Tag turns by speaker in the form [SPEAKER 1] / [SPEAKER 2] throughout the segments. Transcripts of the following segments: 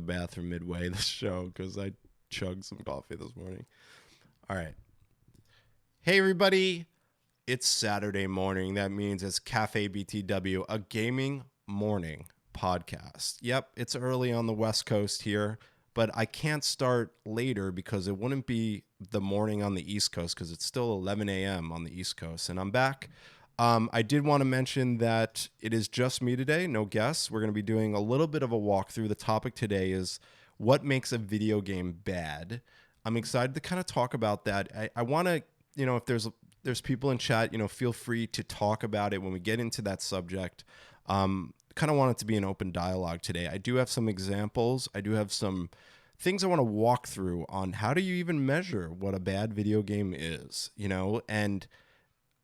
[SPEAKER 1] bathroom midway this show because I chugged some coffee this morning. All right. Hey, everybody. It's Saturday morning. That means it's Cafe BTW, a gaming morning podcast. Yep, it's early on the West Coast here, but I can't start later because it wouldn't be the morning on the East Coast because it's still 11 a.m. on the East Coast. And I'm back. I did want to mention that it is just me today, no guests. We're going to be doing a little bit of a walkthrough. The topic today is what makes a video game bad. I'm excited to kind of talk about that. I want to, if there's people in chat, feel free to talk about it when we get into that subject. Kind of want it to be an open dialogue today. I do have some examples. I do have some things I want to walk through on how do you even measure what a bad video game is, and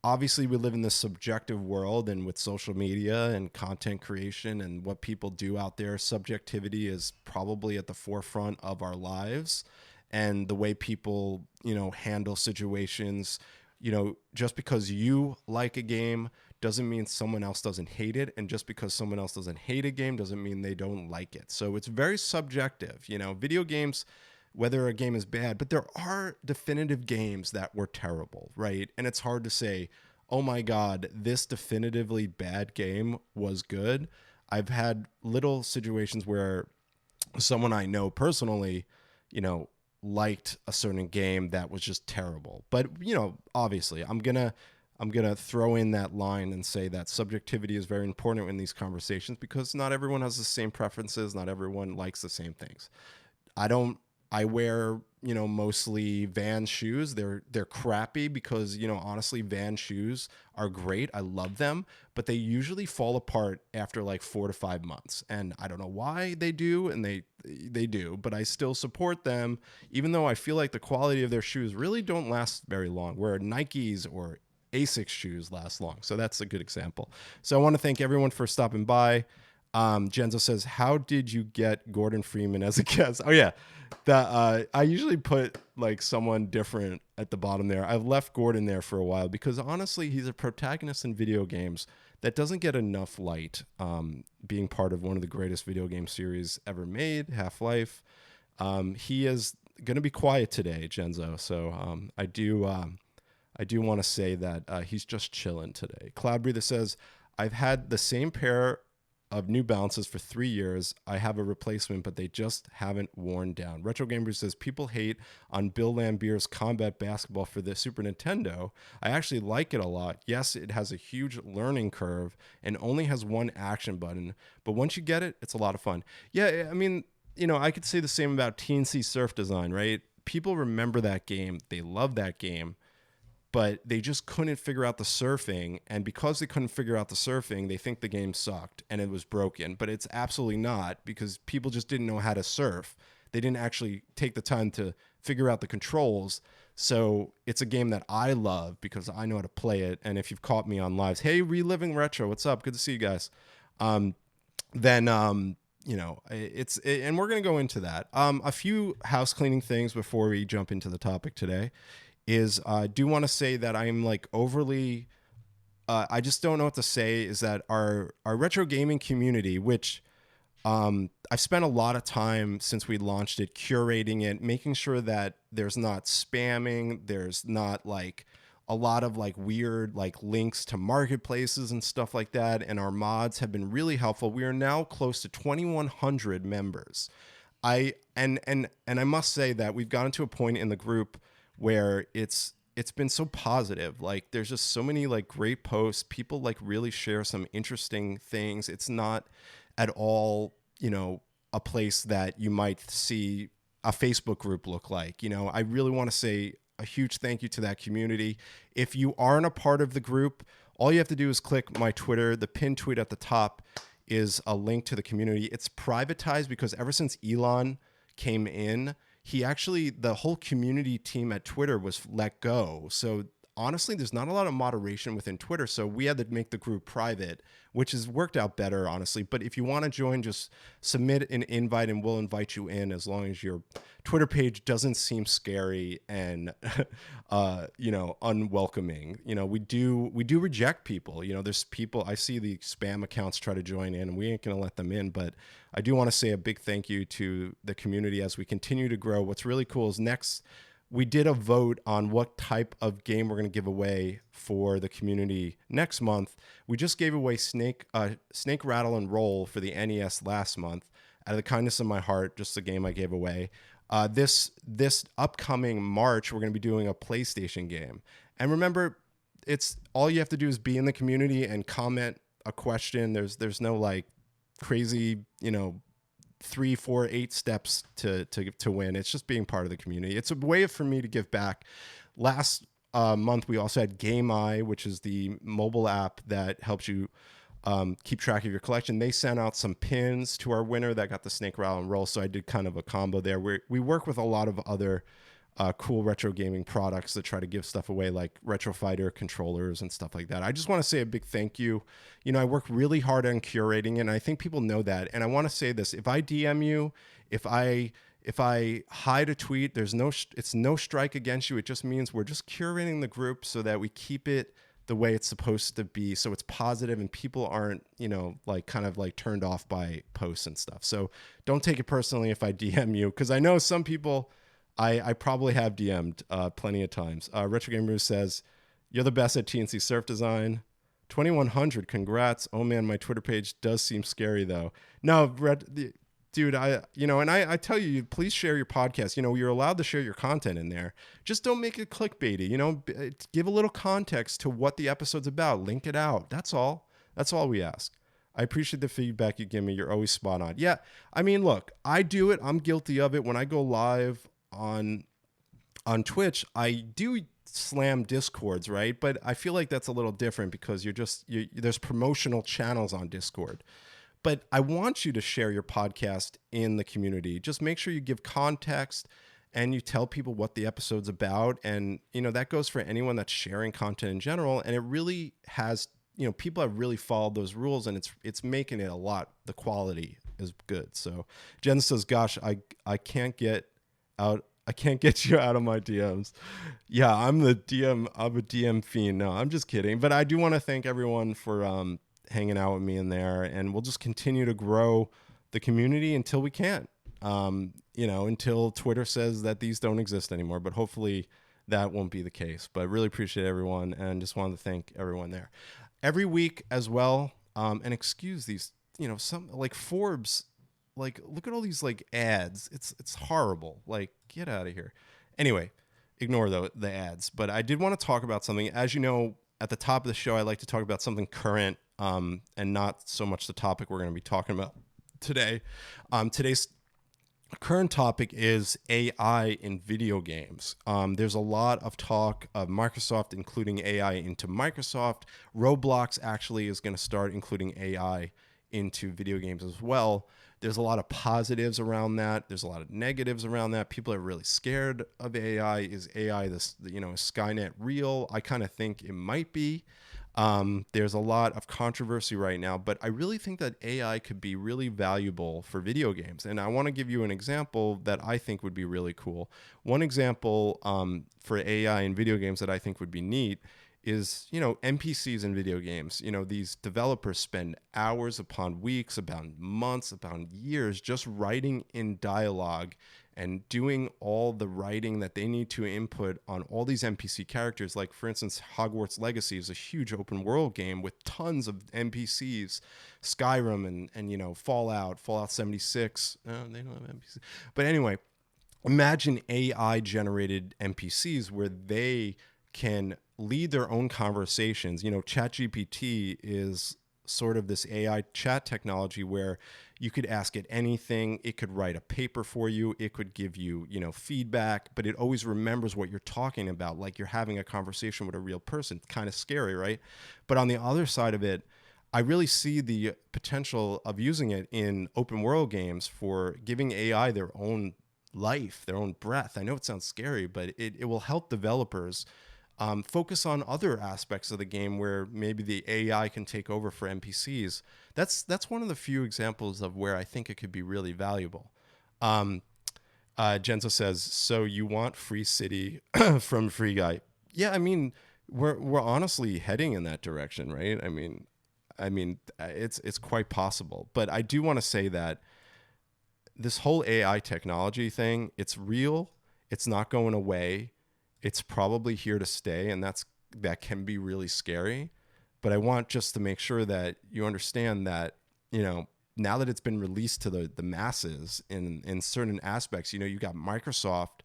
[SPEAKER 1] obviously we live in this subjective world, and with social media and content creation and what people do out there, subjectivity is probably at the forefront of our lives and the way people, handle situations. Just because you like a game doesn't mean someone else doesn't hate it. And just because someone else doesn't hate a game doesn't mean they don't like it. So it's very subjective. Video games, whether a game is bad, but there are definitive games that were terrible, right? And it's hard to say, oh my God, this definitively bad game was good. I've had little situations where someone I know personally, liked a certain game that was just terrible. But, obviously I'm going to throw in that line and say that subjectivity is very important in these conversations because not everyone has the same preferences. Not everyone likes the same things. I wear, mostly Vans shoes. They're crappy because, honestly, Vans shoes are great. I love them, but they usually fall apart after like 4 to 5 months. And I don't know why they do, and they do, but I still support them, even though I feel like the quality of their shoes really don't last very long, where Nikes or Asics shoes last long. So that's a good example. So I want to thank everyone for stopping by. Genzo says, how did you get Gordon Freeman as a guest? Oh yeah. I usually put like someone different at the bottom there. I've left Gordon there for a while because honestly, he's a protagonist in video games that doesn't get enough light, being part of one of the greatest video game series ever made, Half-Life. He is going to be quiet today, Genzo. So I do want to say that he's just chilling today. Cloud Breather says, I've had the same pair of New Balances for 3 years. I have a replacement, but they just haven't worn down. Retro Gamer says, people hate on Bill Lambier's Combat Basketball for the Super Nintendo. I actually like it a lot. Yes, it has a huge learning curve and only has one action button, but once you get it, it's a lot of fun. Yeah, I mean, I could say the same about TNC Surf Design, right? People remember that game. They love that game. But they just couldn't figure out the surfing. And because they couldn't figure out the surfing, they think the game sucked and it was broken. But it's absolutely not, because people just didn't know how to surf. They didn't actually take the time to figure out the controls. So it's a game that I love because I know how to play it. And if you've caught me on lives, hey, Reliving Retro, what's up? Good to see you guys. And we're going to go into that. A few house cleaning things before we jump into the topic today. I do want to say that I'm like overly, I just don't know what to say, is that our retro gaming community, which I've spent a lot of time since we launched it, curating it, making sure that there's not spamming, there's not like a lot of like weird like links to marketplaces and stuff like that. And our mods have been really helpful. We are now close to 2,100 members. I must say that we've gotten to a point in the group where it's been so positive. Like there's just so many like great posts. People like really share some interesting things. It's not at all, a place that you might see a Facebook group look like. I really want to say a huge thank you to that community. If you aren't a part of the group, all you have to do is click my Twitter. The pinned tweet at the top is a link to the community. It's privatized because ever since Elon came in, the whole community team at Twitter was let go. So honestly, there's not a lot of moderation within Twitter. So we had to make the group private, which has worked out better, honestly. But if you want to join, just submit an invite and we'll invite you in, as long as your Twitter page doesn't seem scary and, unwelcoming. We do reject people. There's people, I see the spam accounts try to join in, and we ain't going to let them in. But I do want to say a big thank you to the community as we continue to grow. What's really cool is next, we did a vote on what type of game we're going to give away for the community next month. We just gave away Snake Rattle and Roll for the NES last month. Out of the kindness of my heart, just the game I gave away. This upcoming March, we're going to be doing a PlayStation game. And remember, it's all you have to do is be in the community and comment a question. There's no like crazy, 3, 4, 8 steps to win. It's just being part of the community. It's a way for me to give back. Last month, we also had Game Eye, which is the mobile app that helps you keep track of your collection. They sent out some pins to our winner that got the Snake Rattle and Roll. So I did kind of a combo there. We work with a lot of other cool retro gaming products that try to give stuff away, like Retro Fighter controllers and stuff like that. I just want to say a big thank you. I work really hard on curating it, and I think people know that. And I want to say this: if I DM you, if I hide a tweet, it's no strike against you. It just means we're just curating the group so that we keep it the way it's supposed to be, so it's positive and people aren't, kind of turned off by posts and stuff. So don't take it personally if I DM you, because I know some people. I probably have DM'd plenty of times. Retro Gamer says, "You're the best at TNC surf design." 2100, congrats. Oh man, my Twitter page does seem scary though. No, dude, I tell you, please share your podcast. You're allowed to share your content in there. Just don't make it clickbaity. Give a little context to what the episode's about. Link it out. That's all. That's all we ask. I appreciate the feedback you give me. You're always spot on. Yeah, I mean, look, I do it. I'm guilty of it. When I go live on Twitch, I do slam Discords, right? But I feel like that's a little different because there's promotional channels on Discord. But I want you to share your podcast in the community. Just make sure you give context and you tell people what the episode's about. And, that goes for anyone that's sharing content in general. And it really has, people have really followed those rules, and it's making it the quality is good. So Jen says, "Gosh, I can't get out. I can't get you out of my DMs." Yeah, I'm a DM fiend. No, I'm just kidding. But I do want to thank everyone for hanging out with me in there, and we'll just continue to grow the community until we can't. Until Twitter says that these don't exist anymore. But hopefully that won't be the case. But really appreciate everyone, and just wanted to thank everyone there. Every week as well, and excuse these, some like Forbes. Look at all these ads. It's horrible. Get out of here. Anyway, ignore the ads. But I did want to talk about something. As you know, at the top of the show, I like to talk about something current, and not so much the topic we're going to be talking about today. Today's current topic is AI in video games. There's a lot of talk of Microsoft including AI into Microsoft. Roblox actually is going to start including AI into video games as well. There's a lot of positives around that. There's a lot of negatives around that. People are really scared of AI. Is AI is Skynet real? I kind of think it might be. There's a lot of controversy right now, but I really think that AI could be really valuable for video games. And I want to give you an example that I think would be really cool. One example for AI in video games that I think would be neat is, NPCs in video games. These developers spend hours upon weeks, upon months, upon years just writing in dialogue and doing all the writing that they need to input on all these NPC characters. Like, for instance, Hogwarts Legacy is a huge open world game with tons of NPCs. Skyrim and Fallout 76. They don't have NPCs. But anyway, imagine AI generated NPCs where they can lead their own conversations. ChatGPT is sort of this AI chat technology where you could ask it anything. It could write a paper for you. It could give you, feedback, but it always remembers what you're talking about, like you're having a conversation with a real person. It's kind of scary, right? But on the other side of it, I really see the potential of using it in open world games for giving AI their own life, their own breath. I know it sounds scary, but it will help developers focus on other aspects of the game where maybe the AI can take over for NPCs. That's one of the few examples of where I think it could be really valuable. Genzo says, so you want Free City from Free Guy? Yeah, I mean, we're honestly heading in that direction, right? I mean, it's quite possible. But I do want to say that this whole AI technology thing, it's real. It's not going away. It's probably here to stay, and that can be really scary. But I want just to make sure that you understand that, now that it's been released to the masses in certain aspects, you got Microsoft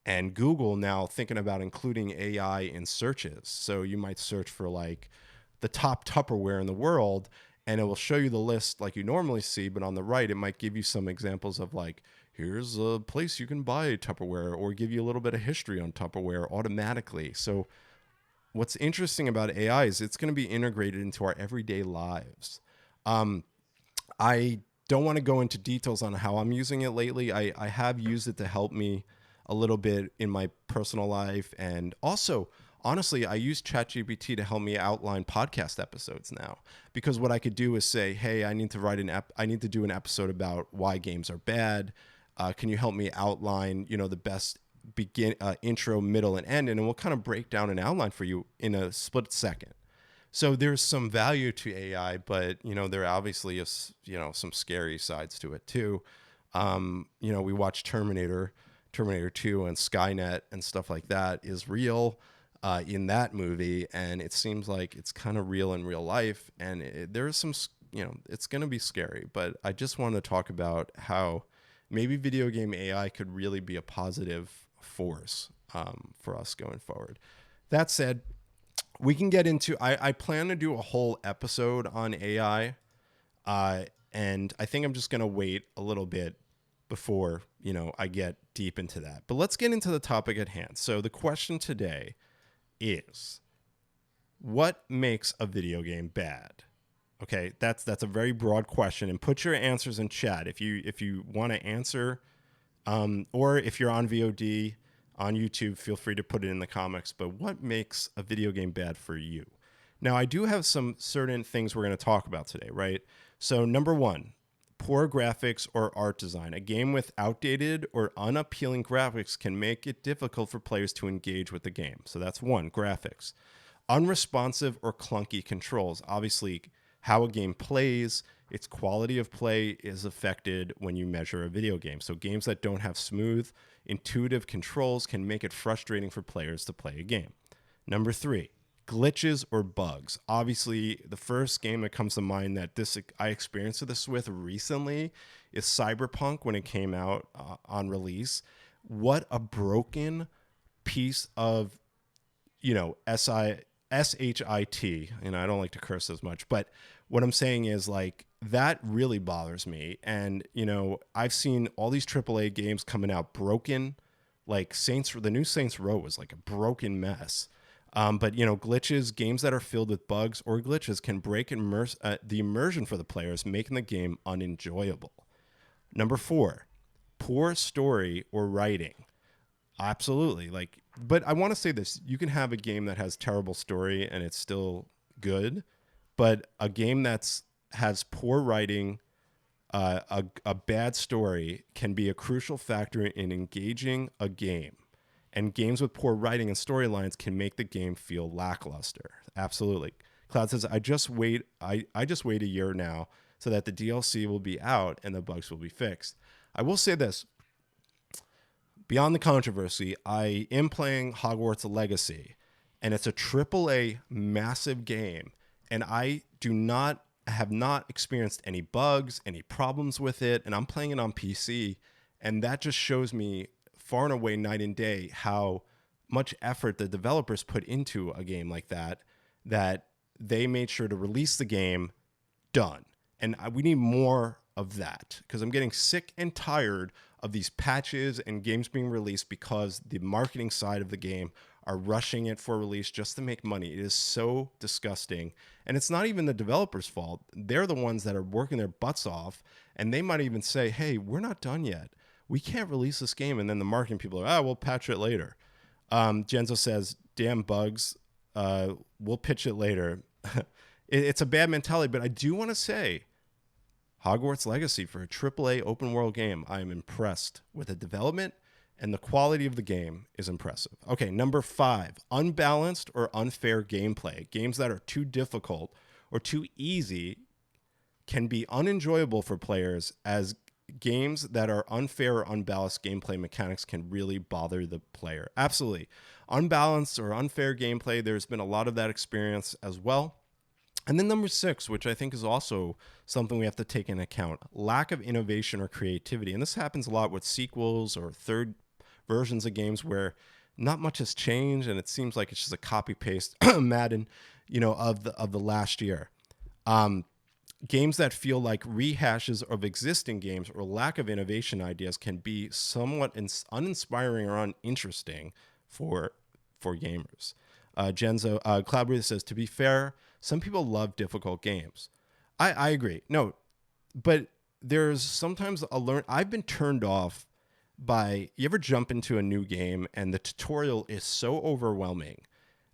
[SPEAKER 1] and Google now thinking about including AI in searches. So you might search for like the top Tupperware in the world, and it will show you the list like you normally see, but on the right, it might give you some examples of like, here's a place you can buy Tupperware, or give you a little bit of history on Tupperware automatically. So what's interesting about AI is it's going to be integrated into our everyday lives. I don't want to go into details on how I'm using it lately. I have used it to help me a little bit in my personal life. And also, honestly, I use ChatGPT to help me outline podcast episodes now, because what I could do is say, hey, I need to do an episode about why games are bad. Can you help me outline, the best intro, middle, and end? And it will kind of break down an outline for you in a split second. So there's some value to AI, but, there obviously is, some scary sides to it too. We watch Terminator 2 and Skynet and stuff like that is real in that movie. And it seems like it's kind of real in real life. And there's some, it's going to be scary. But I just want to talk about how maybe video game AI could really be a positive force for us going forward. That said, we can get into, I plan to do a whole episode on AI. And I think I'm just going to wait a little bit before, I get deep into that. But let's get into the topic at hand. So the question today is, what makes a video game bad? Okay, that's a very broad question, and put your answers in chat if you want to answer, or if you're on VOD on YouTube, feel free to put it in the comments. But what makes a video game bad for you? Now, I do have some certain things we're going to talk about today, right? So number one, poor graphics or art design. A game with outdated or unappealing graphics can make it difficult for players to engage with the game. So that's one, graphics. Unresponsive or clunky controls. Obviously, how a game plays, its quality of play is affected when you measure a video game. So games that don't have smooth, intuitive controls can make it frustrating for players to play a game. Number three, glitches or bugs. Obviously, the first game that comes to mind that I experienced this with recently is Cyberpunk when it came out on release. What a broken piece of, SHIT. I don't like to curse as much, but what I'm saying is like that really bothers me. And, I've seen all these AAA games coming out broken, like the new Saints Row was like a broken mess. But, glitches, games that are filled with bugs or glitches can break the immersion for the players, making the game unenjoyable. Number four, poor story or writing. Absolutely. But I want to say this. You can have a game that has terrible story and it's still good, but a game has poor writing, a bad story can be a crucial factor in engaging a game. And games with poor writing and storylines can make the game feel lackluster. Absolutely. Cloud says, I just wait a year now so that the DLC will be out and the bugs will be fixed. I will say this. Beyond the controversy, I am playing Hogwarts Legacy, and it's a AAA massive game, and I have not experienced any bugs, any problems with it, and I'm playing it on PC, and that just shows me far and away night and day how much effort the developers put into a game like that they made sure to release the game done. And we need more of that, because I'm getting sick and tired of these patches and games being released because the marketing side of the game are rushing it for release just to make money. It is so disgusting. And it's not even the developers' fault. They're the ones that are working their butts off, and they might even say, hey, we're not done yet. We can't release this game. And then the marketing people are, we'll patch it later. Genzo says, damn bugs. We'll pitch it later. It's a bad mentality, but I do want to say Hogwarts Legacy for a AAA open world game. I am impressed with the development, and the quality of the game is impressive. Okay, number 5, unbalanced or unfair gameplay. Games that are too difficult or too easy can be unenjoyable for players, as games that are unfair or unbalanced gameplay mechanics can really bother the player. Absolutely. Unbalanced or unfair gameplay, there's been a lot of that experience as well. And then number 6, which I think is also something we have to take into account, lack of innovation or creativity. And this happens a lot with sequels or third versions of games where not much has changed, and it seems like it's just a copy paste Madden, of the last year. Games that feel like rehashes of existing games or lack of innovation ideas can be somewhat uninspiring or uninteresting for gamers. Genzo Cloudbreather says, to be fair, some people love difficult games. I agree. No, but there's sometimes I've been turned off by, you ever jump into a new game and the tutorial is so overwhelming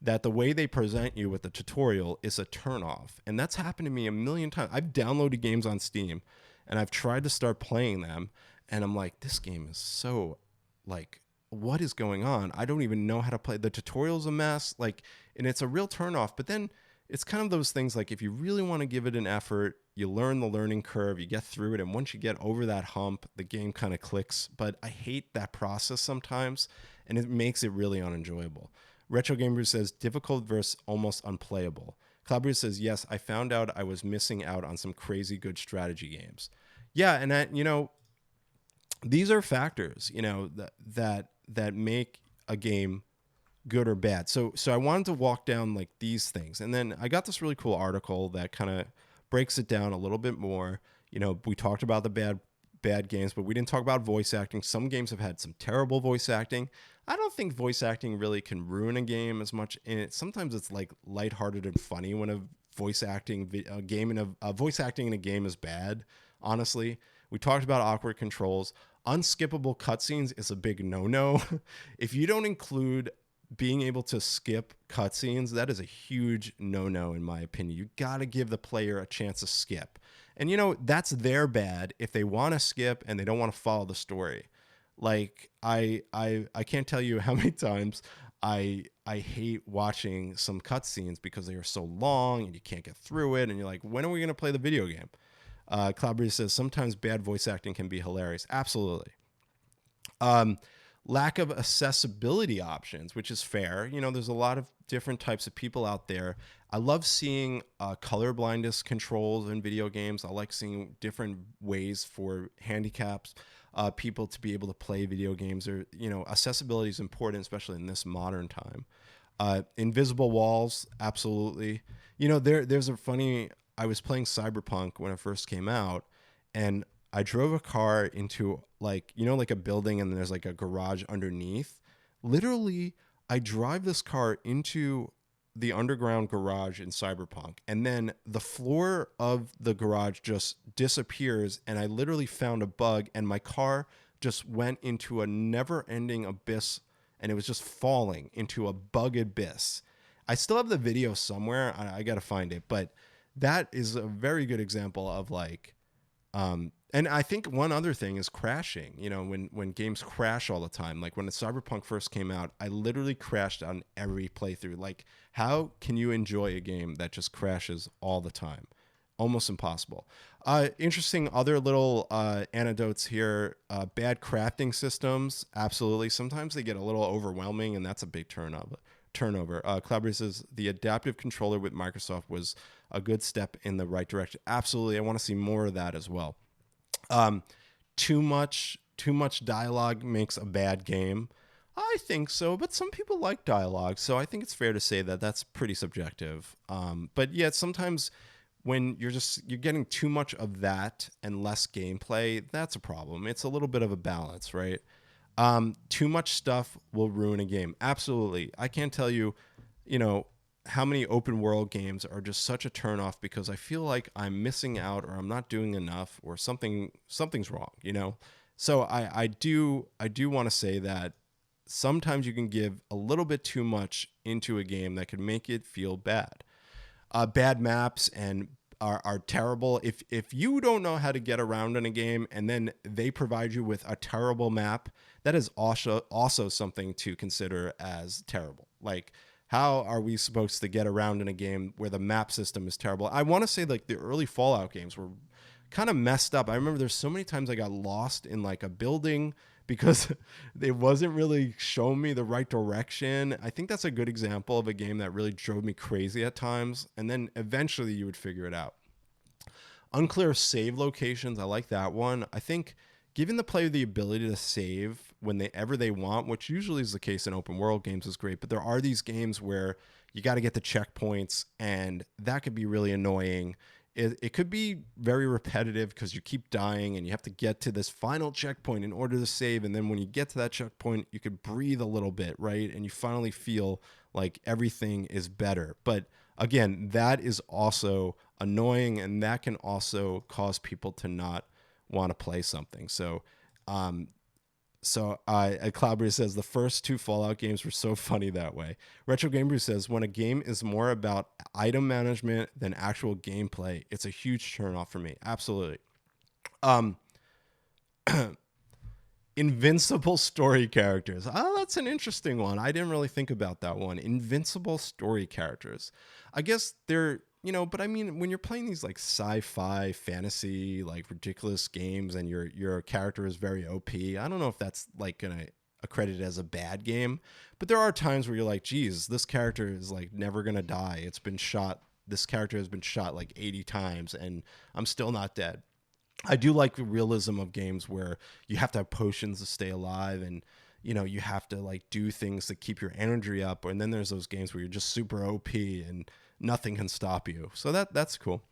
[SPEAKER 1] that the way they present you with the tutorial is a turnoff. And that's happened to me a million times. I've downloaded games on Steam and I've tried to start playing them, and I'm like, this game is so, like, what is going on? I don't even know how to play. The tutorial's a mess, and it's a real turnoff. But then it's kind of those things, like, if you really want to give it an effort, you learn the learning curve, you get through it, and once you get over that hump, the game kind of clicks. But I hate that process sometimes, and it makes it really unenjoyable. Retro Gamer says, difficult versus almost unplayable. Cloudbreather says, yes, I found out I was missing out on some crazy good strategy games. Yeah, and these are factors, that make a game good or bad. So I wanted to walk down like these things. And then I got this really cool article that kind of breaks it down a little bit more. We talked about the bad games, but we didn't talk about voice acting. Some games have had some terrible voice acting. I don't think voice acting really can ruin a game as much. And sometimes it's like lighthearted and funny when a voice acting voice acting in a game is bad. Honestly, we talked about awkward controls. Unskippable cutscenes is a big no-no. If you don't include being able to skip cutscenes, that is a huge no-no in my opinion. You got to give the player a chance to skip. And that's their bad if they want to skip and they don't want to follow the story. Like I can't tell you how many times I hate watching some cutscenes because they are so long and you can't get through it, and you're like, when are we going to play the video game? Cloudbreeze says, sometimes bad voice acting can be hilarious. Absolutely. Lack of accessibility options, which is fair. There's a lot of different types of people out there. I love seeing color blindness controls in video games. I like seeing different ways for handicaps people to be able to play video games. Or accessibility is important, especially in this modern time. Invisible walls, absolutely. There's a funny. I was playing Cyberpunk when it first came out, and I drove a car into like a building, and there's like a garage underneath. Literally, I drive this car into the underground garage in Cyberpunk, and then the floor of the garage just disappears, and I literally found a bug, and my car just went into a never-ending abyss, and it was just falling into a bug abyss. I still have the video somewhere. I got to find it, but that is a very good example of and I think one other thing is crashing. When games crash all the time, like when Cyberpunk first came out, I literally crashed on every playthrough. Like, how can you enjoy a game that just crashes all the time? Almost impossible. Interesting other little anecdotes here. Bad crafting systems. Absolutely. Sometimes they get a little overwhelming, and that's a big turnover. Cloudberry says the adaptive controller with Microsoft was a good step in the right direction. Absolutely. I want to see more of that as well. Too much dialogue makes a bad game. I think so, but some people like dialogue, so I think it's fair to say that that's pretty subjective. But yeah, sometimes when you're getting too much of that and less gameplay, that's a problem. It's a little bit of a balance, right? Too much stuff will ruin a game. Absolutely. I can't tell you, how many open world games are just such a turnoff because I feel like I'm missing out, or I'm not doing enough, or something's wrong, So I do want to say that sometimes you can give a little bit too much into a game that can make it feel bad. Bad maps and are terrible. If you don't know how to get around in a game and then they provide you with a terrible map, that is also something to consider as terrible. Like, how are we supposed to get around in a game where the map system is terrible? I want to say like the early Fallout games were kind of messed up. I remember there's so many times I got lost in like a building because it wasn't really showing me the right direction. I think that's a good example of a game that really drove me crazy at times. And then eventually you would figure it out. Unclear save locations. I like that one. I think giving the player the ability to save whenever they want, which usually is the case in open world games, is great. But there are these games where you got to get the checkpoints, and that could be really annoying. It could be very repetitive because you keep dying and you have to get to this final checkpoint in order to save. And then when you get to that checkpoint, you could breathe a little bit, right? And you finally feel like everything is better. But again, that is also annoying, and that can also cause people to not want to play something. So Cloudberry says the first two Fallout games were so funny that way. Retro Gamer says when a game is more about item management than actual gameplay, it's a huge turnoff for me. Absolutely. Invincible story characters. Oh, that's an interesting one. I didn't really think about that one. Invincible story characters. I guess they're, but I mean, when you're playing these like sci-fi, fantasy, like ridiculous games and your character is very OP, I don't know if that's like gonna accredit as a bad game, but there are times where you're like, geez, this character is like never gonna die. This character has been shot like 80 times and I'm still not dead. I do like the realism of games where you have to have potions to stay alive and you have to like do things to keep your energy up. And then there's those games where you're just super OP and nothing can stop you. So that's cool.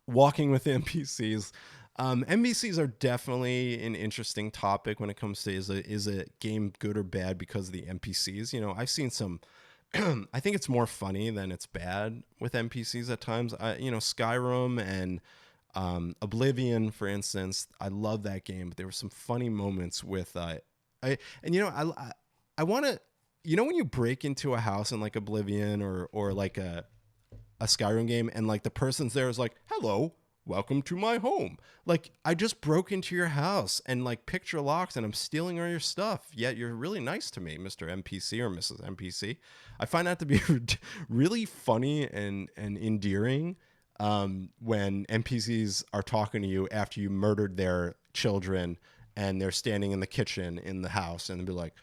[SPEAKER 1] Walking with NPCs. NPCs are definitely an interesting topic when it comes to is a game good or bad because of the NPCs. I've seen some. I think it's more funny than it's bad with NPCs at times. Skyrim and Oblivion, for instance, I love that game, but there were some funny moments with I want to, when you break into a house in like Oblivion or like a Skyrim game and like the person's there is like, hello, welcome to my home. Like, I just broke into your house and like picked your locks and I'm stealing all your stuff, yet you're really nice to me, Mr. NPC or Mrs. NPC. I find that to be really funny and endearing when NPCs are talking to you after you murdered their children and they're standing in the kitchen in the house and they'll be like,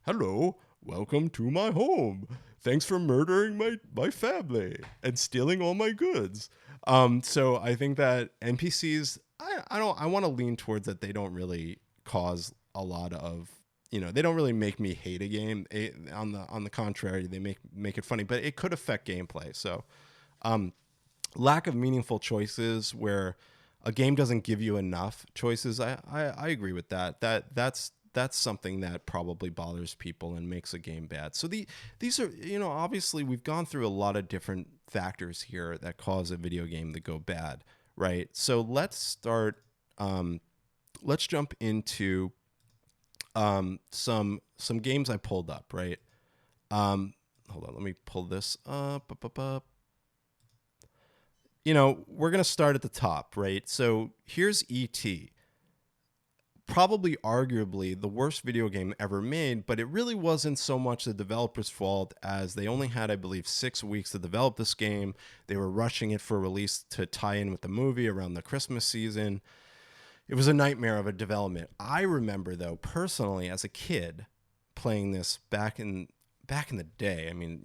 [SPEAKER 1] hello, welcome to my home. Thanks for murdering my family and stealing all my goods. So I think that NPCs, I want to lean towards that they don't really cause a lot of, they don't really make me hate a game. On the contrary, they make it funny, but it could affect gameplay. So, lack of meaningful choices where a game doesn't give you enough choices. I agree with that. That's something that probably bothers people and makes a game bad. So these are, obviously we've gone through a lot of different factors here that cause a video game to go bad, right? So let's jump into some games I pulled up, right? Hold on, let me pull this up. We're going to start at the top, right? So here's E.T. Probably arguably the worst video game ever made, but it really wasn't so much the developer's fault as they only had, I believe, 6 weeks to develop this game. They were rushing it for release to tie in with the movie around the Christmas season. It was a nightmare of a development. I remember, though, personally, as a kid, playing this back in the day. I mean,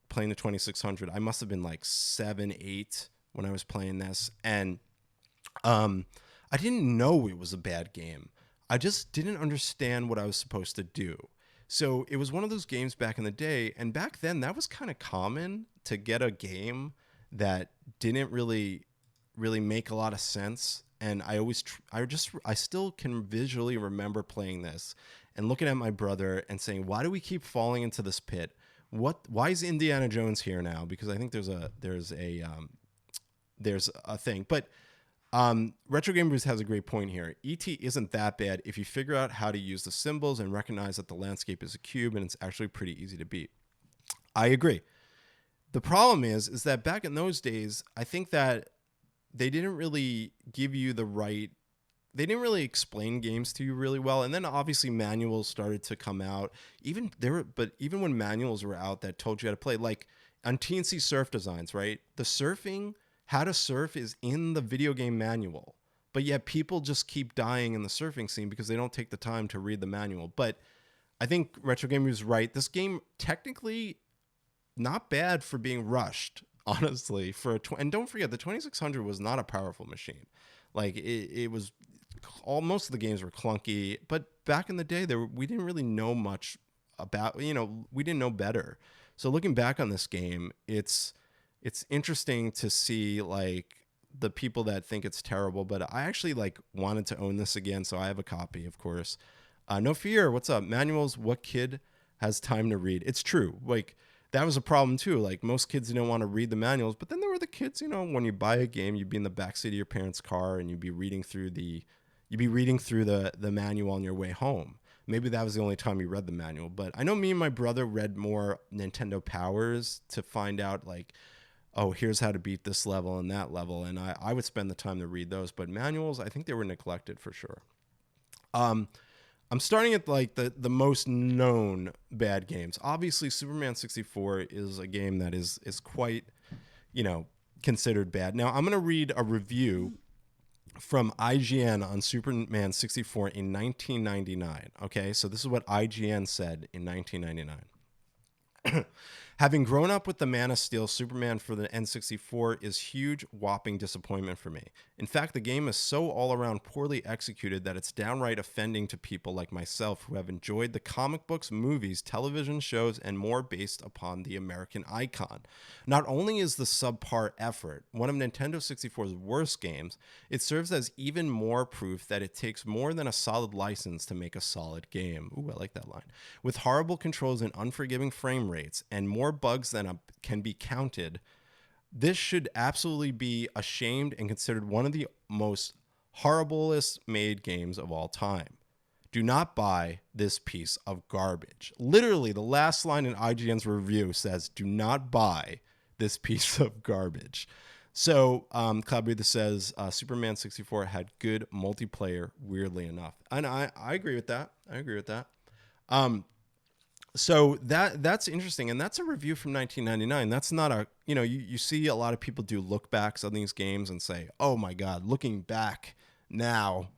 [SPEAKER 1] playing the 2600. I must have been like 7, 8 when I was playing this, and I didn't know it was a bad game. I just didn't understand what I was supposed to do. So it was one of those games back in the day, and back then that was kind of common to get a game that didn't really make a lot of sense. And I still can visually remember playing this and looking at my brother and saying, why do we keep falling into this pit? Why is Indiana Jones here now? Because I think there's a thing. But Retro Gamers has a great point here. ET isn't that bad if you figure out how to use the symbols and recognize that the landscape is a cube and it's actually pretty easy to beat. I agree. The problem is that back in those days, I think that they didn't really give you the right, they didn't really explain games to you really well. And then obviously manuals started to come out. But even when manuals were out that told you how to play, like on TNC Surf Designs, right? The surfing, how to surf is in the video game manual. But yet people just keep dying in the surfing scene because they don't take the time to read the manual. But I think Retro Gamer is right. This game technically not bad for being rushed, honestly. And don't forget, the 2600 was not a powerful machine. Like it was, most of the games were clunky. But back in the day, we didn't really know much about. We didn't know better. So looking back on this game, it's interesting to see like the people that think it's terrible. But I actually like wanted to own this again, so I have a copy, of course. No fear. What's up? Manuals. What kid has time to read? It's true. Like that was a problem too. Like most kids didn't want to read the manuals, but then there were the kids, when you buy a game, you'd be in the backseat of your parents' car and you'd be reading through the manual on your way home. Maybe that was the only time you read the manual, but I know me and my brother read more Nintendo Powers to find out like, oh, here's how to beat this level and that level. And I would spend the time to read those, but manuals, I think they were neglected for sure. I'm starting at like the most known bad games. Obviously, Superman 64 is a game that is quite, considered bad. Now, I'm going to read a review from IGN on Superman 64 in 1999. Okay, so this is what IGN said in 1999. Having grown up with the Man of Steel, Superman for the N64 is huge, whopping disappointment for me. In fact, the game is so all-around poorly executed that it's downright offending to people like myself who have enjoyed the comic books, movies, television shows, and more based upon the American icon. Not only is the subpar effort one of Nintendo 64's worst games, it serves as even more proof that it takes more than a solid license to make a solid game. Ooh, I like that line. With horrible controls and unforgiving frame rates, and more bugs than can be counted, this should absolutely be ashamed and considered one of the most horriblest made games of all time. Do not buy this piece of garbage. Literally, the last line in IGN's review says, do not buy this piece of garbage. So, Cloud Breather says, Superman 64 had good multiplayer, weirdly enough. And I agree with that. So that's interesting, and that's a review from 1999. That's not a, you see a lot of people do look backs on these games and say, oh my God, looking back now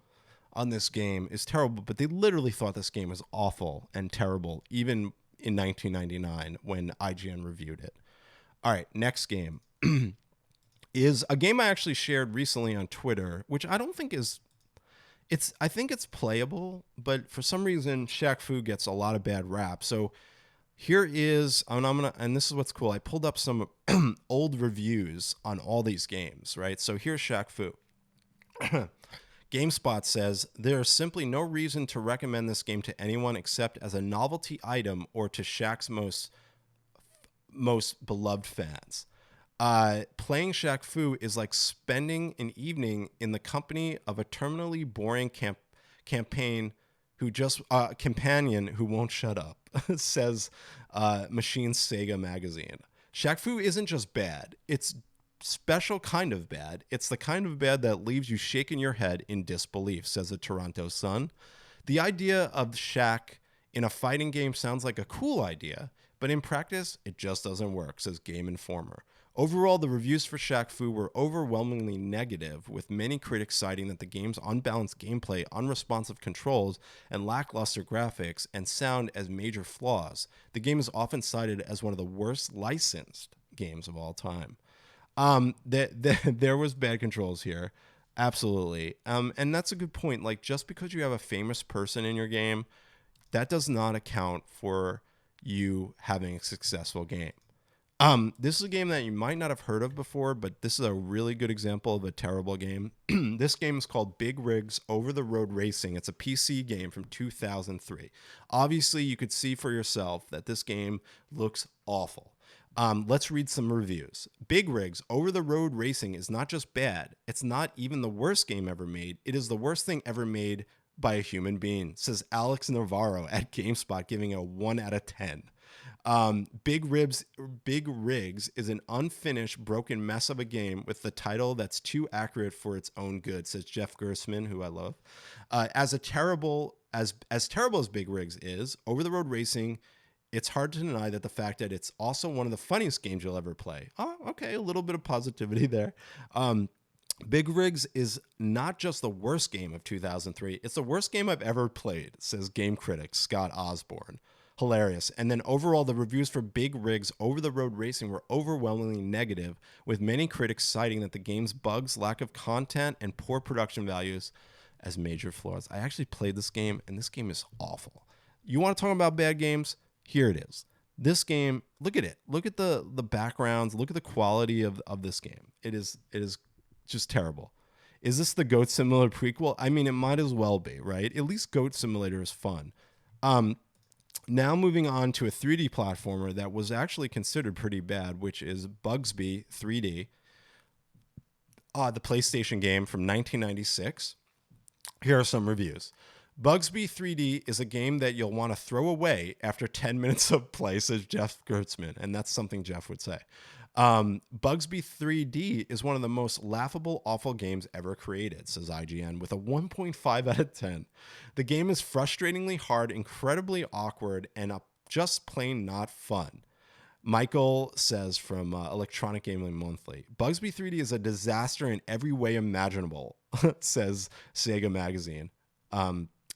[SPEAKER 1] on this game is terrible, but they literally thought this game was awful and terrible, even in 1999 when IGN reviewed it. All right, next game is a game I actually shared recently on Twitter, which I don't think is, I think it's playable, but for some reason, Shaq Fu gets a lot of bad rap. So here is, and this is what's cool. I pulled up some old reviews on all these games, right? So here's Shaq Fu. GameSpot says, there is simply no reason to recommend this game to anyone except as a novelty item or to Shaq's most beloved fans. Playing Shaq Fu is like spending an evening in the company of a terminally boring companion who won't shut up, says Machine Sega magazine. Shaq Fu isn't just bad, it's special kind of bad. It's the kind of bad that leaves you shaking your head in disbelief, says the Toronto Sun. The idea of Shaq in a fighting game sounds like a cool idea, but in practice, it just doesn't work, says Game Informer. Overall, the reviews for Shaq Fu were overwhelmingly negative, with many critics citing that the game's unbalanced gameplay, unresponsive controls, and lackluster graphics and sound as major flaws. The game is often cited as one of the worst licensed games of all time. There was bad controls here, absolutely. And that's a good point. Like, just because you have a famous person in your game, that does not account for you having a successful game. This is a game that you might not have heard of before, but this is a really good example of a terrible game. This game is called Big Rigs Over the Road Racing. It's a PC game from 2003. Obviously, you could see for yourself that this game looks awful. Let's read some reviews. Big Rigs Over the Road Racing is not just bad. It's not even the worst game ever made. It is the worst thing ever made by a human being, says Alex Navarro at GameSpot, giving it a 1 out of 10. Big Rigs is an unfinished, broken mess of a game with the title that's too accurate for its own good, says Jeff Gersman, who I love. As terrible as Big Rigs is, Over the Road Racing, it's hard to deny that the fact that it's also one of the funniest games you'll ever play. Oh, okay, a little bit of positivity there. Big Rigs is not just the worst game of 2003, it's the worst game I've ever played, says game critic Scott Osborne. Hilarious. And then overall, the reviews for Big Rigs Over the Road Racing were overwhelmingly negative, with many critics citing that the game's bugs, lack of content, and poor production values as major flaws. I actually played this game, and this game is awful. You want to talk about bad games? Here it is. This game, look at it. Look at the backgrounds. Look at the quality of this game. It is just terrible. Is this the Goat Simulator prequel? I mean, it might as well be, right? At least Goat Simulator is fun. Now moving on to a 3D platformer that was actually considered pretty bad, which is Bugsby 3D, the PlayStation game from 1996. Here are some reviews. Bugsby 3D is a game that you'll want to throw away after 10 minutes of play, says Jeff Gertzman, and that's something Jeff would say. Bugsby 3D is one of the most laughable, awful games ever created, says IGN, with a 1.5 out of 10. The game is frustratingly hard, incredibly awkward, and just plain not fun. Michael says from Electronic Gaming Monthly, Bugsby 3D is a disaster in every way imaginable, says Sega Magazine.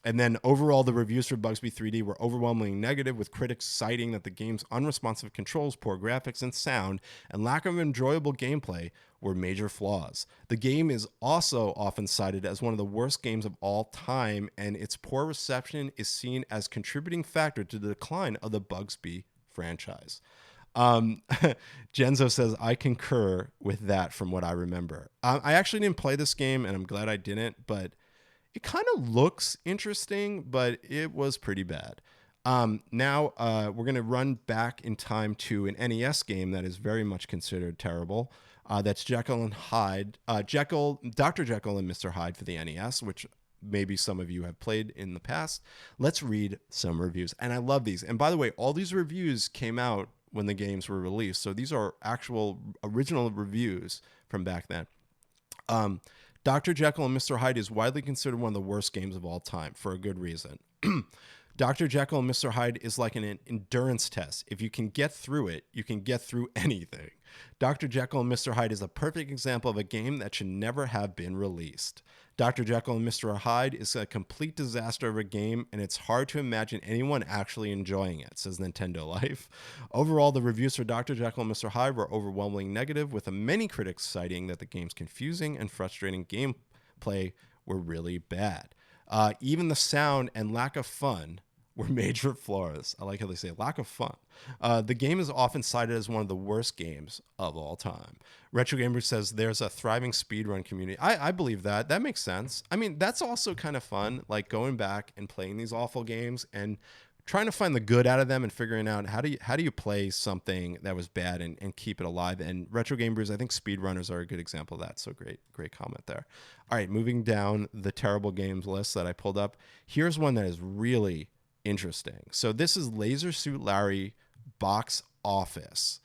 [SPEAKER 1] And then overall, the reviews for Bugsby 3D were overwhelmingly negative, with critics citing that the game's unresponsive controls, poor graphics and sound, and lack of enjoyable gameplay were major flaws. The game is also often cited as one of the worst games of all time, and its poor reception is seen as a contributing factor to the decline of the Bugsby franchise. Genzo says, I concur with that from what I remember. I actually didn't play this game, and I'm glad I didn't, but it kind of looks interesting, but it was pretty bad. Now we're going to run back in time to an NES game that is very much considered terrible. That's Jekyll and Hyde, Dr. Jekyll and Mr. Hyde for the NES, which maybe some of you have played in the past. Let's read some reviews. And I love these. And by the way, all these reviews came out when the games were released. So these are actual original reviews from back then. Dr. Jekyll and Mr. Hyde is widely considered one of the worst games of all time for a good reason. Dr. Jekyll and Mr. Hyde is like an endurance test. If you can get through it, you can get through anything. Dr. Jekyll and Mr. Hyde is a perfect example of a game that should never have been released. Dr. Jekyll and Mr. Hyde is a complete disaster of a game, and it's hard to imagine anyone actually enjoying it, says Nintendo Life. Overall, the reviews for Dr. Jekyll and Mr. Hyde were overwhelmingly negative, with many critics citing that the game's confusing and frustrating gameplay were really bad. Even the sound and lack of fun were major flaws. I like how they say lack of fun. The game is often cited as one of the worst games of all time. Retro Gamer says there's a thriving speedrun community. I believe that. That makes sense. I mean, that's also kind of fun, like going back and playing these awful games and trying to find the good out of them and figuring out how do you play something that was bad and keep it alive. And Retro Gamers, I think speedrunners are a good example of that. So great comment there. All right, moving down the terrible games list that I pulled up. Here's one that is really interesting. So this is Laser Suit Larry Box Office.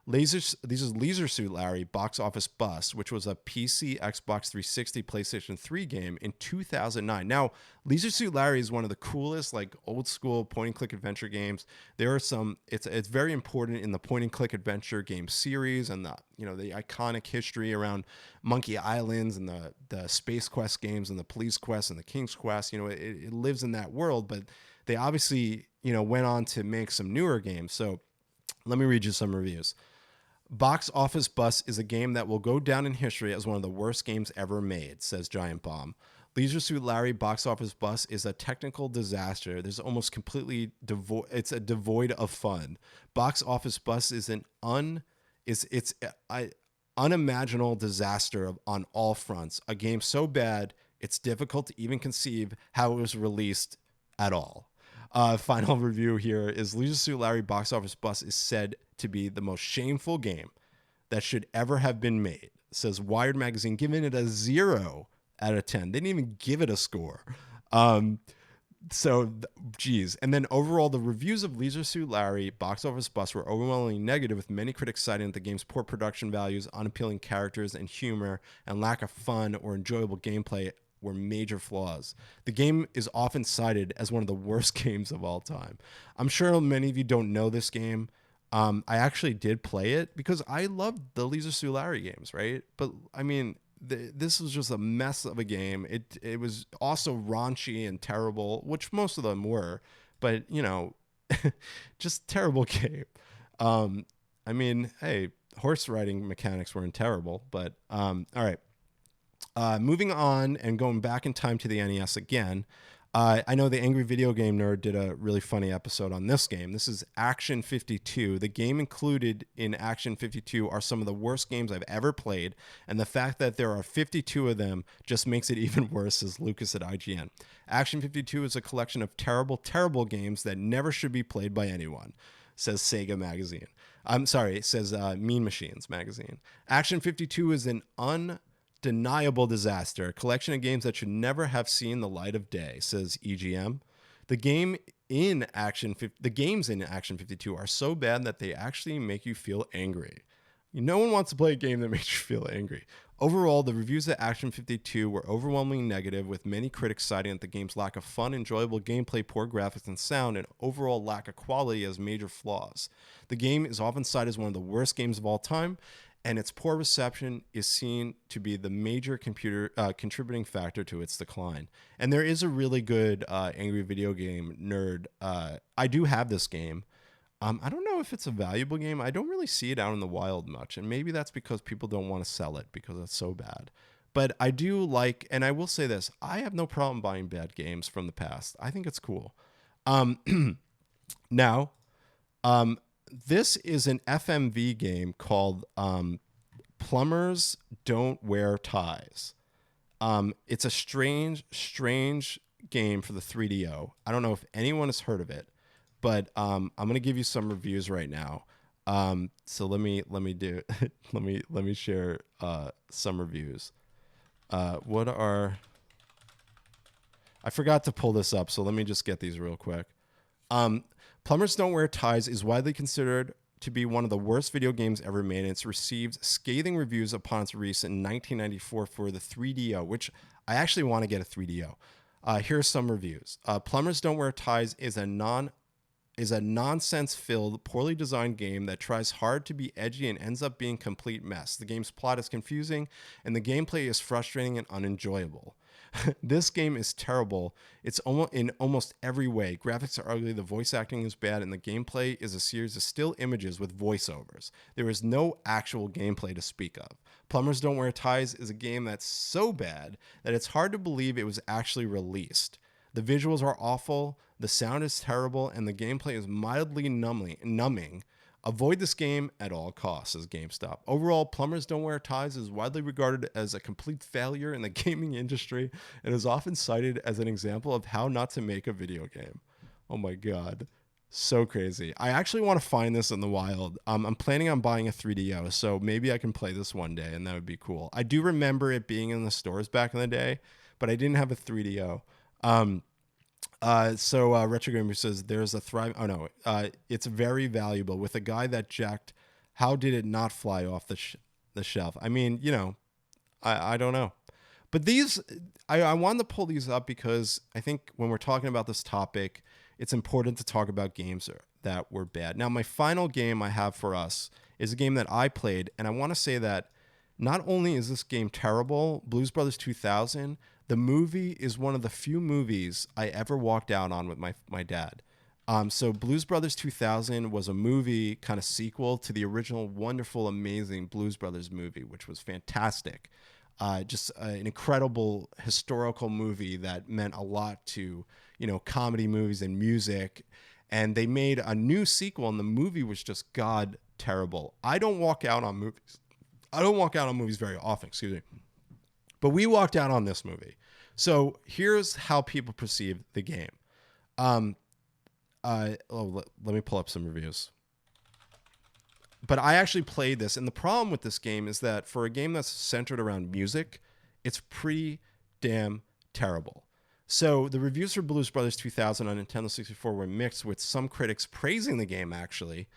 [SPEAKER 1] This is Leisure Suit Larry Box Office Bust, which was a PC, Xbox 360, PlayStation 3 game in 2009. Now, Leisure Suit Larry is one of the coolest, like old school point and click adventure games. There are some. It's very important in the point and click adventure game series and the iconic history around Monkey Islands and the Space Quest games and the Police Quest and the King's Quest. It lives in that world, but they obviously went on to make some newer games. So let me read you some reviews. Box Office Bust is a game that will go down in history as one of the worst games ever made, says Giant Bomb. Leisure Suit Larry Box Office Bust is a technical disaster. There's almost completely devoid of fun. Box Office Bust is an unimaginable disaster on all fronts. A game so bad, it's difficult to even conceive how it was released at all. Final review here is Leisure Suit Larry Box Office Bust is said to be the most shameful game that should ever have been made, says Wired Magazine, giving it a 0 out of 10. They didn't even give it a score. Geez. And then overall, the reviews of Leisure Suit Larry, Box Office Bust were overwhelmingly negative, with many critics citing that the game's poor production values, unappealing characters and humor, and lack of fun or enjoyable gameplay were major flaws. The game is often cited as one of the worst games of all time. I'm sure many of you don't know this game. I actually did play it because I loved the Leisure Suit Larry games, right? But I mean, this was just a mess of a game. It was also raunchy and terrible, which most of them were, but you know, just terrible game. I mean, hey, horse riding mechanics weren't terrible, but all right. Moving on and going back in time to the NES again. I know the Angry Video Game Nerd did a really funny episode on this game. This is Action 52. The game included in Action 52 are some of the worst games I've ever played, and the fact that there are 52 of them just makes it even worse, says Lucas at IGN. Action 52 is a collection of terrible, terrible games that never should be played by anyone, says Sega Magazine. I'm sorry, it says Mean Machines Magazine. Action 52 is an undeniable disaster, a collection of games that should never have seen the light of day, says EGM. The games in Action 52 are so bad that they actually make you feel angry. No one wants to play a game that makes you feel angry. Overall, the reviews of Action 52 were overwhelmingly negative, with many critics citing that the game's lack of fun, enjoyable gameplay, poor graphics and sound, and overall lack of quality as major flaws. The game is often cited as one of the worst games of all time, and its poor reception is seen to be the major contributing factor to its decline. And there is a really good Angry Video Game Nerd. I do have this game. I don't know if it's a valuable game. I don't really see it out in the wild much, and maybe that's because people don't want to sell it because it's so bad. But I do like, and I will say this, I have no problem buying bad games from the past. I think it's cool. Now, this is an FMV game called Plumbers Don't Wear Ties. It's a strange game for the 3DO. I don't know if anyone has heard of it, but I'm gonna give you some reviews right now. So let me do let me share some reviews. I forgot to pull this up, so let me just get these real quick. Plumbers Don't Wear Ties is widely considered to be one of the worst video games ever made, and it's received scathing reviews upon its release in 1994 for the 3DO, which I actually want to get a 3DO. Here are some reviews. Plumbers Don't Wear Ties is a nonsense-filled, poorly designed game that tries hard to be edgy and ends up being a complete mess. The game's plot is confusing, and the gameplay is frustrating and unenjoyable. This game is terrible. It's in almost every way. Graphics are ugly, the voice acting is bad, and the gameplay is a series of still images with voiceovers. There is no actual gameplay to speak of. Plumbers Don't Wear Ties is a game that's so bad that it's hard to believe it was actually released. The visuals are awful, the sound is terrible, and the gameplay is mildly numbing. Avoid this game at all costs, says GameStop. Overall, Plumbers Don't Wear Ties is widely regarded as a complete failure in the gaming industry and is often cited as an example of how not to make a video game. Oh my God. So crazy. I actually want to find this in the wild. I'm planning on buying a 3DO, so maybe I can play this one day, and that would be cool. I do remember it being in the stores back in the day, but I didn't have a 3DO. Retro Gamer says there's a thrive. Oh no, it's very valuable. With a guy that jacked, how did it not fly off the shelf? I mean, you know, I don't know, but these I wanted to pull these up because I think when we're talking about this topic, it's important to talk about games that were bad. Now, my final game I have for us is a game that I played, and I want to say that not only is this game terrible, Blues Brothers 2000. The movie is one of the few movies I ever walked out on with my dad. So Blues Brothers 2000 was a movie kind of sequel to the original wonderful, amazing Blues Brothers movie, which was fantastic. Just an incredible historical movie that meant a lot to, you know, comedy movies and music. And they made a new sequel, and the movie was just god terrible. I don't walk out on movies very often, excuse me. But we walked out on this movie. So here's how people perceive the game. Let me pull up some reviews. But I actually played this, and the problem with this game is that for a game that's centered around music, it's pretty damn terrible. So the reviews for Blues Brothers 2000 on Nintendo 64 were mixed, with some critics praising the game actually,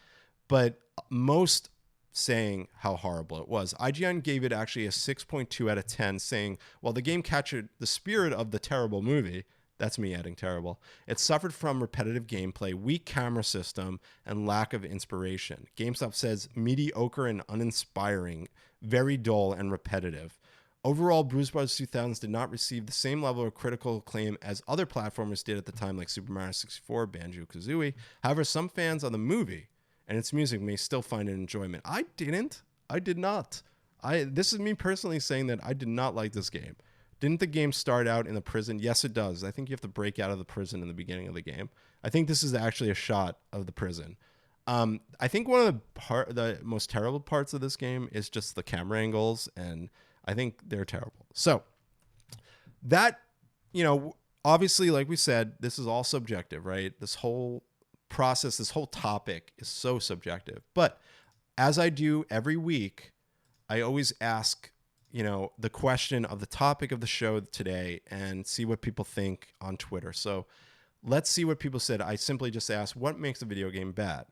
[SPEAKER 1] but most saying how horrible it was. IGN gave it actually a 6.2 out of 10, saying, while the game captured the spirit of the terrible movie, that's me adding terrible, it suffered from repetitive gameplay, weak camera system, and lack of inspiration. GameStop says mediocre and uninspiring, very dull and repetitive. Overall, Blues Brothers 2000 did not receive the same level of critical acclaim as other platformers did at the time, like Super Mario 64, Banjo-Kazooie. However, some fans of the movie and its music may still find it enjoyment. I didn't. I did not. This is me personally saying that I did not like this game. Didn't the game start out in the prison? Yes, it does. I think you have to break out of the prison in the beginning of the game. I think this is actually a shot of the prison. I think one of the most terrible parts of this game is just the camera angles, and I think they're terrible. So that, obviously, like we said, this is all subjective, right? This whole process, this whole topic is so subjective. But as I do every week, I always ask, the question of the topic of the show today and see what people think on Twitter. So let's see what people said. I simply just asked, what makes a video game bad?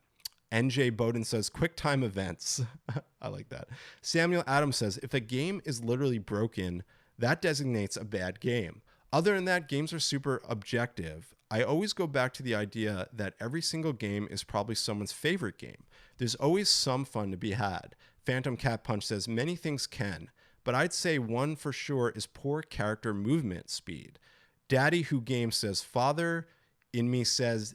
[SPEAKER 1] NJ Bowden says, quick time events. I like that. Samuel Adams says, if a game is literally broken, that designates a bad game. Other than that, games are super objective. I always go back to the idea that every single game is probably someone's favorite game. There's always some fun to be had. Phantom Cat Punch says, many things can, but I'd say one for sure is poor character movement speed. Daddy Who Game says, father in me says,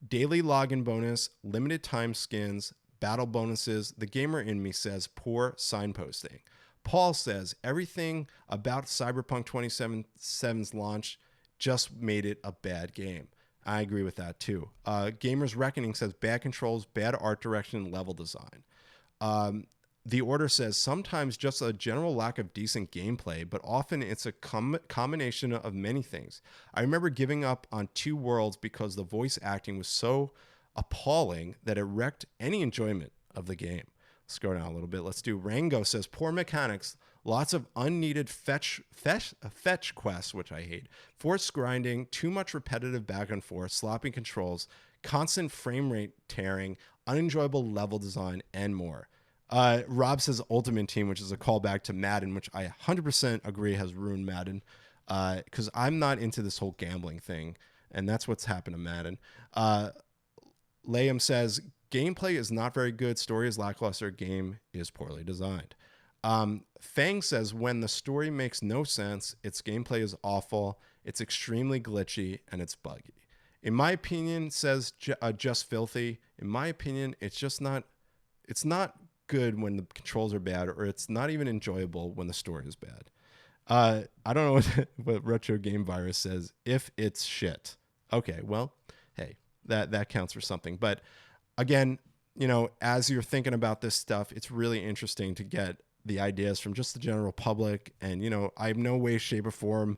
[SPEAKER 1] daily login bonus, limited time skins, battle bonuses. The gamer in me says poor signposting. Paul says everything about Cyberpunk 2077's launch just made it a bad game. I agree with that too. Gamers Reckoning says bad controls, bad art direction, and level design. The Order says sometimes just a general lack of decent gameplay, but often it's a combination of many things. I remember giving up on 2 Worlds because the voice acting was so appalling that it wrecked any enjoyment of the game. Let's go down a little bit. Let's do Rango says poor mechanics, lots of unneeded fetch quests, which I hate, forced grinding, too much repetitive back and forth, sloppy controls, constant frame rate tearing, unenjoyable level design, and more. Rob says Ultimate Team, which is a callback to Madden, which I 100% agree has ruined Madden, because I'm not into this whole gambling thing, and that's what's happened to Madden. Liam says gameplay is not very good, story is lackluster, game is poorly designed. Fang says when the story makes no sense, its gameplay is awful, it's extremely glitchy, and it's buggy. In my opinion, says Just Filthy, in my opinion, it's not good when the controls are bad, or it's not even enjoyable when the story is bad. I don't know what Retro Game Virus says, if it's shit. Okay, well, hey, that counts for something. But again, as you're thinking about this stuff, it's really interesting to get the ideas from just the general public. And, I'm no way, shape, or form,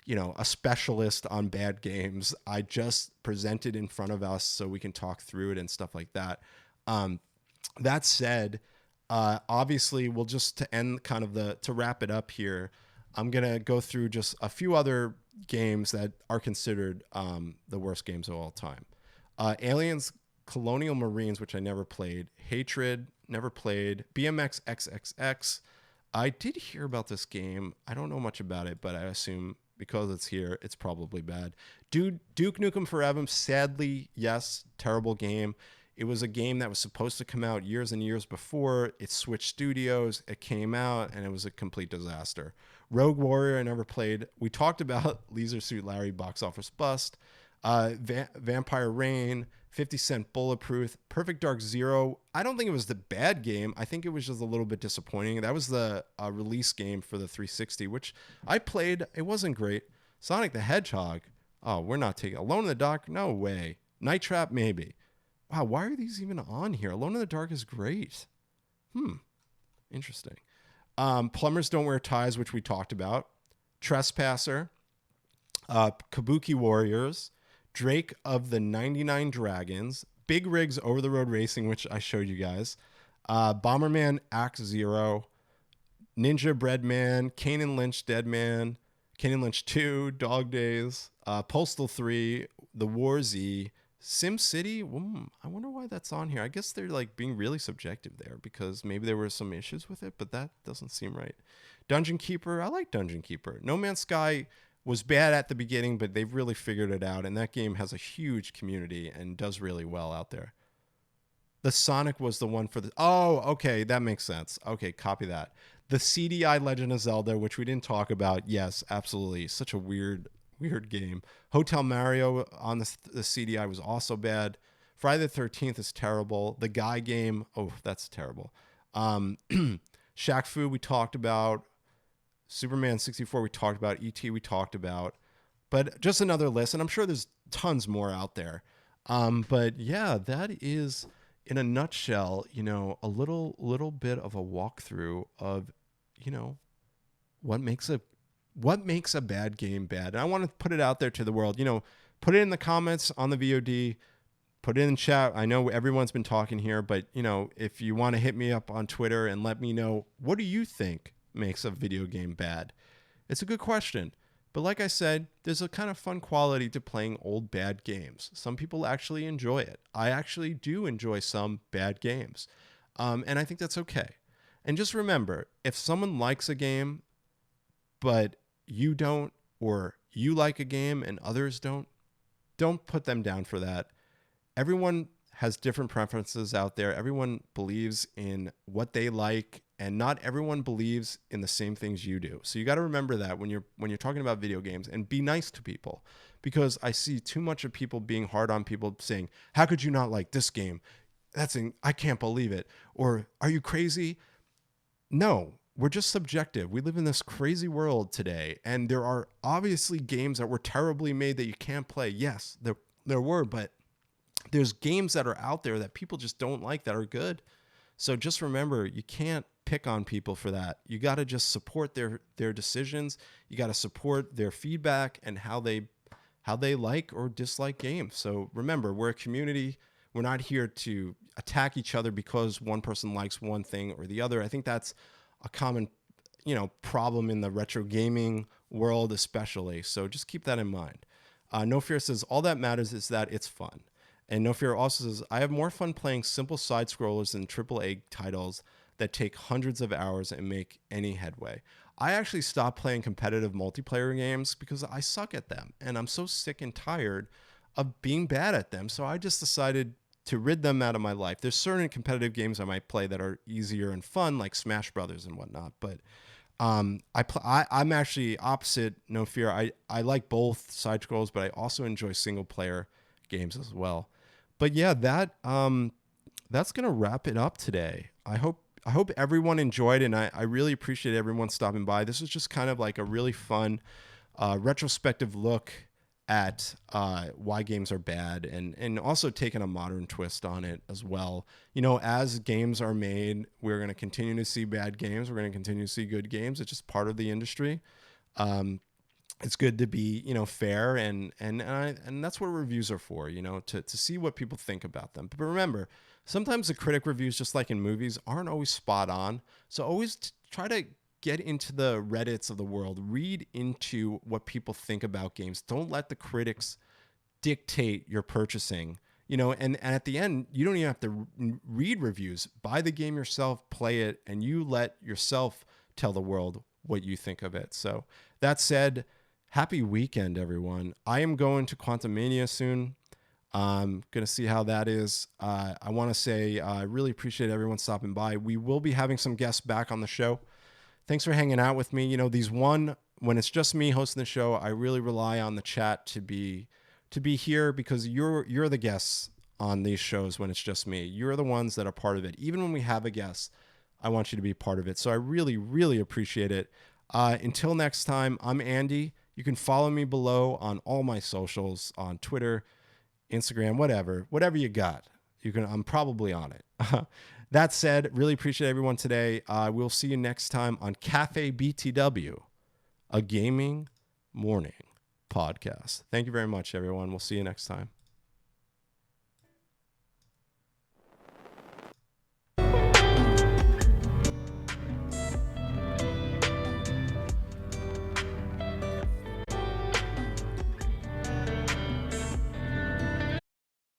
[SPEAKER 1] a specialist on bad games. I just present it in front of us so we can talk through it and stuff like that. That said, obviously, we'll just to wrap it up here, I'm going to go through just a few other games that are considered the worst games of all time. Aliens Colonial Marines, which I never played. Hatred, never played. BMX XXX. I did hear about this game. I don't know much about it, but I assume because it's here, it's probably bad. Duke Nukem Forever, sadly, yes, terrible game. It was a game that was supposed to come out years and years before. It switched studios. It came out, and it was a complete disaster. Rogue Warrior, I never played. We talked about Leisure Suit Larry box office bust. Vampire Rain, 50 Cent Bulletproof, Perfect Dark Zero. I don't think it was the bad game. I think it was just a little bit disappointing. That was the release game for the 360, which I played. It wasn't great. Sonic the Hedgehog. Oh, we're not taking Alone in the Dark. No way. Night Trap, maybe. Wow, why are these even on here? Alone in the Dark is great. Interesting. Plumbers Don't Wear Ties, which we talked about. Trespasser. Kabuki Warriors. Drake of the 99 Dragons. Big Rigs Over the Road Racing, which I showed you guys. Bomberman Act Zero, Ninja Breadman, Kane and Lynch Deadman, Kane and Lynch 2, Dog Days, Postal 3, The War Z, Sim City. I wonder why that's on here. I guess they're like being really subjective there because maybe there were some issues with it, but that doesn't seem right. Dungeon Keeper. I like Dungeon Keeper. No Man's Sky was bad at the beginning, but they've really figured it out, and that game has a huge community and does really well out there. The Sonic was the one for the... Oh, okay, that makes sense. Okay, copy that. The CDI Legend of Zelda, which we didn't talk about. Yes, absolutely. Such a weird game. Hotel Mario on the CDI was also bad. Friday the 13th is terrible. The Guy game, oh, that's terrible. Shaq Fu we talked about. Superman 64 we talked about. E.T. we talked about. But just another list, and I'm sure there's tons more out there. But yeah, that is, in a nutshell, a little bit of a walkthrough of, what makes a bad game bad. And I want to put it out there to the world. Put it in the comments on the VOD. Put it in chat. I know everyone's been talking here, but if you want to hit me up on Twitter and let me know, what do you think makes a video game bad? It's a good question. But like I said, there's a kind of fun quality to playing old bad games. Some people actually enjoy it. I actually do enjoy some bad games. And I think that's okay. And just remember, if someone likes a game, but you don't, or you like a game and others don't put them down for that. Everyone has different preferences out there. Everyone believes in what they like, and not everyone believes in the same things you do. So you got to remember that when you're talking about video games, and be nice to people, because I see too much of people being hard on people, saying, "How could you not like this game? I can't believe it." Or, "Are you crazy?" No, we're just subjective. We live in this crazy world today, and there are obviously games that were terribly made that you can't play. Yes, there were, but there's games that are out there that people just don't like that are good. So just remember, you can't pick on people for that. You got to just support their decisions. You got to support their feedback and how they like or dislike games. So remember, we're a community. We're not here to attack each other because one person likes one thing or the other. I think that's a common, problem in the retro gaming world, especially. So just keep that in mind. No Fear says, all that matters is that it's fun. And No Fear also says, I have more fun playing simple side scrollers than AAA titles that take hundreds of hours and make any headway. I actually stopped playing competitive multiplayer games because I suck at them, and I'm so sick and tired of being bad at them. So I just decided to rid them out of my life. There's certain competitive games I might play that are easier and fun, like Smash Brothers and whatnot. But I'm actually opposite No Fear. I like both side scrolls, but I also enjoy single player games as well. But yeah, that's gonna wrap it up today. I hope everyone enjoyed, and I really appreciate everyone stopping by. This was just kind of like a really fun retrospective look at why games are bad, and also taking a modern twist on it as well. As games are made, we're going to continue to see bad games. We're going to continue to see good games. It's just part of the industry. It's good to be, fair, and that's what reviews are for, to see what people think about them. But remember, sometimes the critic reviews, just like in movies, aren't always spot on. So always try to get into the Reddits of the world, read into what people think about games. Don't let the critics dictate your purchasing, and at the end, you don't even have to read reviews. Buy the game yourself, play it, and you let yourself tell the world what you think of it. So that said, happy weekend, everyone. I am going to Quantum Mania soon. I'm going to see how that is. I want to say I really appreciate everyone stopping by. We will be having some guests back on the show. Thanks for hanging out with me. When it's just me hosting the show, I really rely on the chat to be here, because you're the guests on these shows. When it's just me, you're the ones that are part of it. Even when we have a guest, I want you to be part of it. So I really, really appreciate it. Until next time, I'm Andy. You can follow me below on all my socials, on Twitter, Instagram, whatever you got. I'm probably on it. That said, really appreciate everyone today. We'll see you next time on Cafe BTW, a gaming morning podcast. Thank you very much, everyone. We'll see you next time.